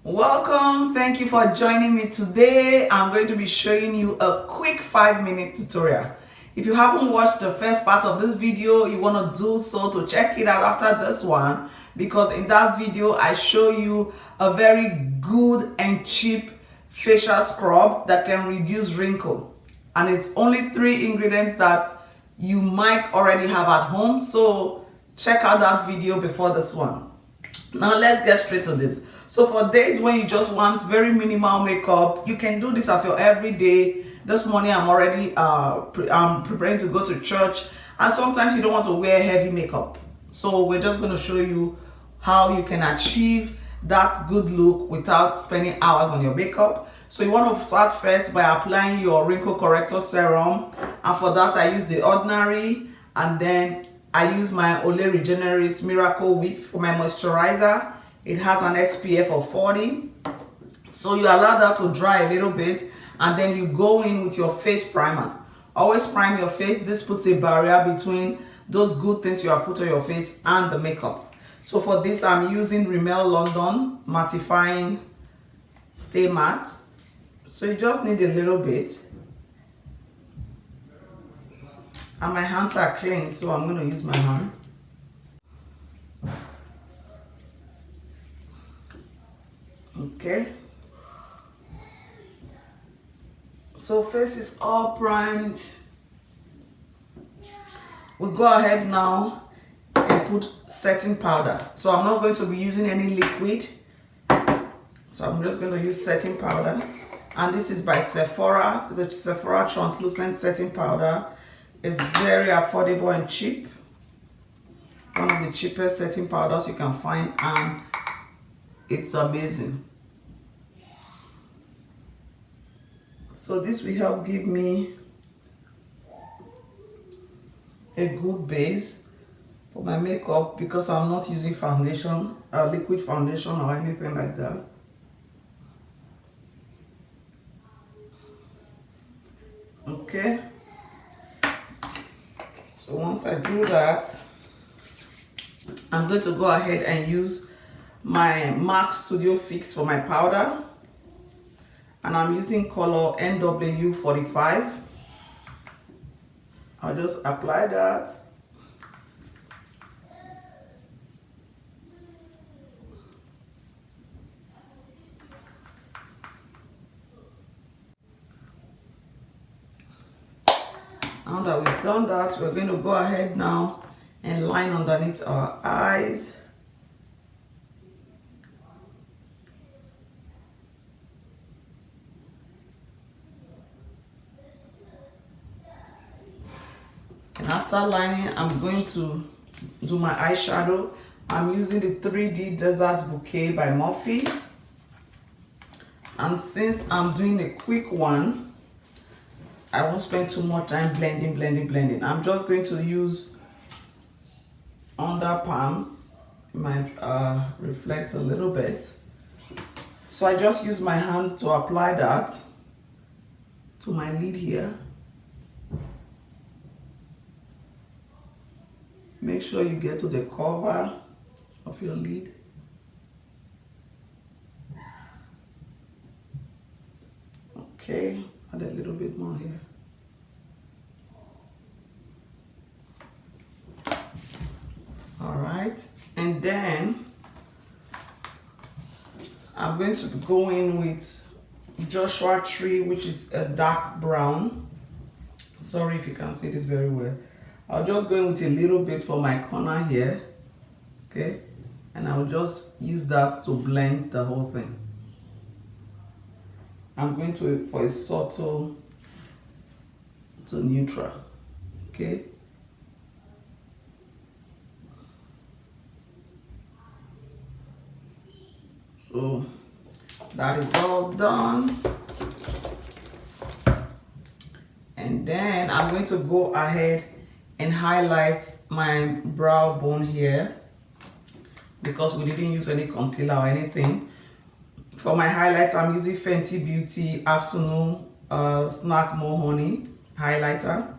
Welcome, thank you for joining me today. I'm going to be showing you a quick 5-minute tutorial. If you haven't watched the first part of this video, you want to do so to check it out after this one, because in that video I show you a very good and cheap facial scrub that can reduce wrinkle, and it's only 3 ingredients that you might already have at home, so check out that video before this one. Now let's get straight to this. So for days when you just want very minimal makeup, you can do this as your everyday. This morning I'm already I'm preparing to go to church, and sometimes you don't want to wear heavy makeup. So we're just going to show you how you can achieve that good look without spending hours on your makeup. So you want to start first by applying your Wrinkle Corrector Serum, and for that I use the ordinary, and then I use my Olay Regenerist Miracle Whip for my moisturizer. It has an SPF of 40. So you allow that to dry a little bit, and then you go in with your face primer. Always prime your face. This puts a barrier between those good things you have put on your face and the makeup. So for this, I'm using Rimmel London Mattifying Stay Matte. So you just need a little bit. And my hands are clean, so I'm going to use my hand. Okay. So face is all primed. We'll go ahead now and put setting powder. So I'm not going to be using any liquid. So I'm just going to use setting powder. And this is by Sephora. It's a Sephora translucent setting powder. It's very affordable and cheap. One of the cheapest setting powders you can find, and it's amazing. So this will help give me a good base for my makeup, because I'm not using foundation, liquid foundation or anything like that. Okay. So once I do that, I'm going to go ahead and use my MAC Studio Fix for my powder, and I'm using color NW45. I'll just apply that. Now that we've done that, we're going to go ahead now and line underneath our eyes. And after lining, I'm going to do my eyeshadow. I'm using the 3D Desert Bouquet by Morphe. And since I'm doing a quick one, I won't spend too much time blending. I'm just going to use under palms. It might reflect a little bit. So I just use my hands to apply that to my lid here. Make sure you get to the cover of your lid. Okay, add a little bit more here. All right, and then I'm going to go in with Joshua Tree, which is a dark brown. Sorry if you can't see this very well. I'll just go in with a little bit for my corner here, okay? And I'll just use that to blend the whole thing. I'm going to for a subtle to neutral, okay? So that is all done. And then I'm going to go ahead and highlight my brow bone here, because we didn't use any concealer or anything. For my highlight, I'm using Fenty Beauty Afternoon Snack More Honey highlighter.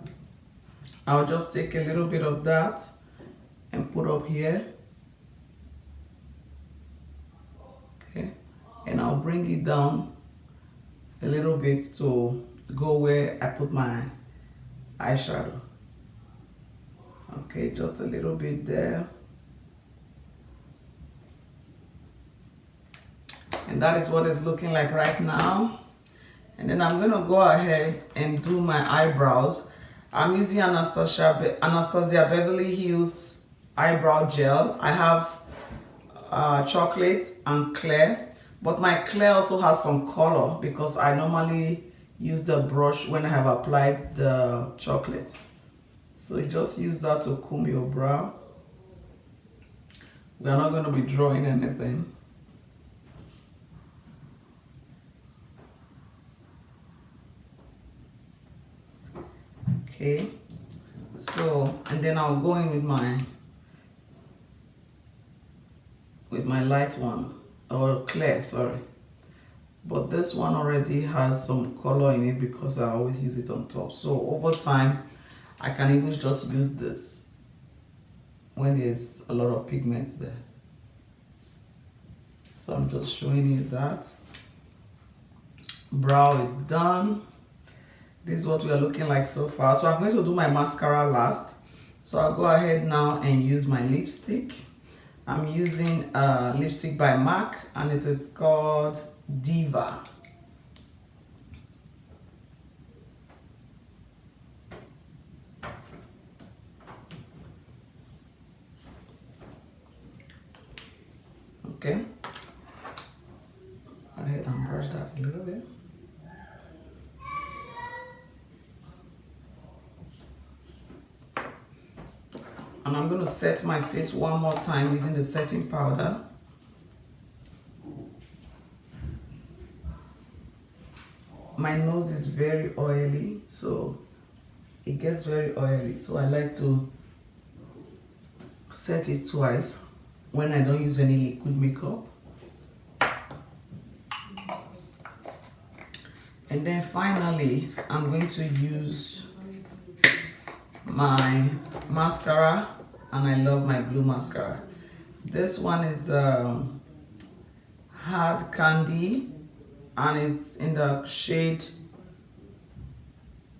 I'll just take a little bit of that and put up here. Okay, and I'll bring it down a little bit to go where I put my eyeshadow. Okay, just a little bit there. And that is what it's looking like right now. And then I'm gonna go ahead and do my eyebrows. I'm using Anastasia Beverly Hills eyebrow gel. I have chocolate and clear, but my clear also has some color because I normally use the brush when I have applied the chocolate. So you just use that to comb your brow. We are not going to be drawing anything. Okay, so and then I'll go in with my light one, or clear, sorry. But this one already has some color in it because I always use it on top. So over time, I can even just use this when there's a lot of pigments there. So I'm just showing you that. Brow is done. This is what we are looking like so far. So I'm going to do my mascara last. So I'll go ahead now and use my lipstick. I'm using lipstick by MAC and it is called Diva. Okay. Go ahead and brush that a little bit. And I'm going to set my face one more time using the setting powder. My nose is very oily, so it gets very oily. So I like to set it twice when I don't use any liquid makeup. And then finally, I'm going to use my mascara, and I love my blue mascara. This one is Hard Candy, and it's in the shade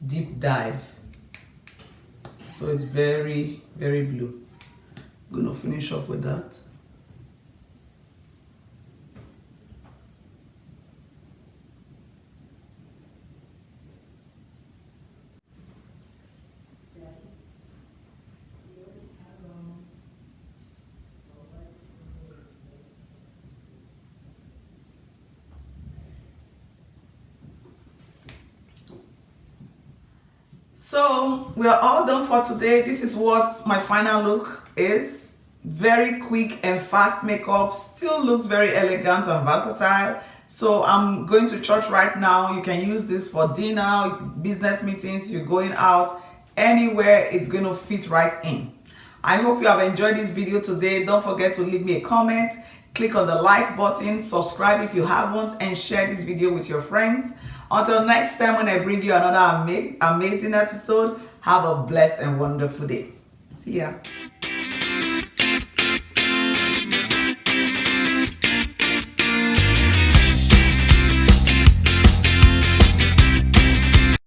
Deep Dive. So it's very, very blue. I'm gonna finish off with that. So we are all done for today. This is what my final look is. Very quick and fast makeup, still looks very elegant and versatile. So I'm going to church right now. You can use this for dinner, business meetings, you're going out, anywhere, it's going to fit right in. I hope you have enjoyed this video today. Don't forget to leave me a comment, click on the like button, subscribe if you haven't, and share this video with your friends. Until next time when I bring you another amazing episode, have a blessed and wonderful day. See ya.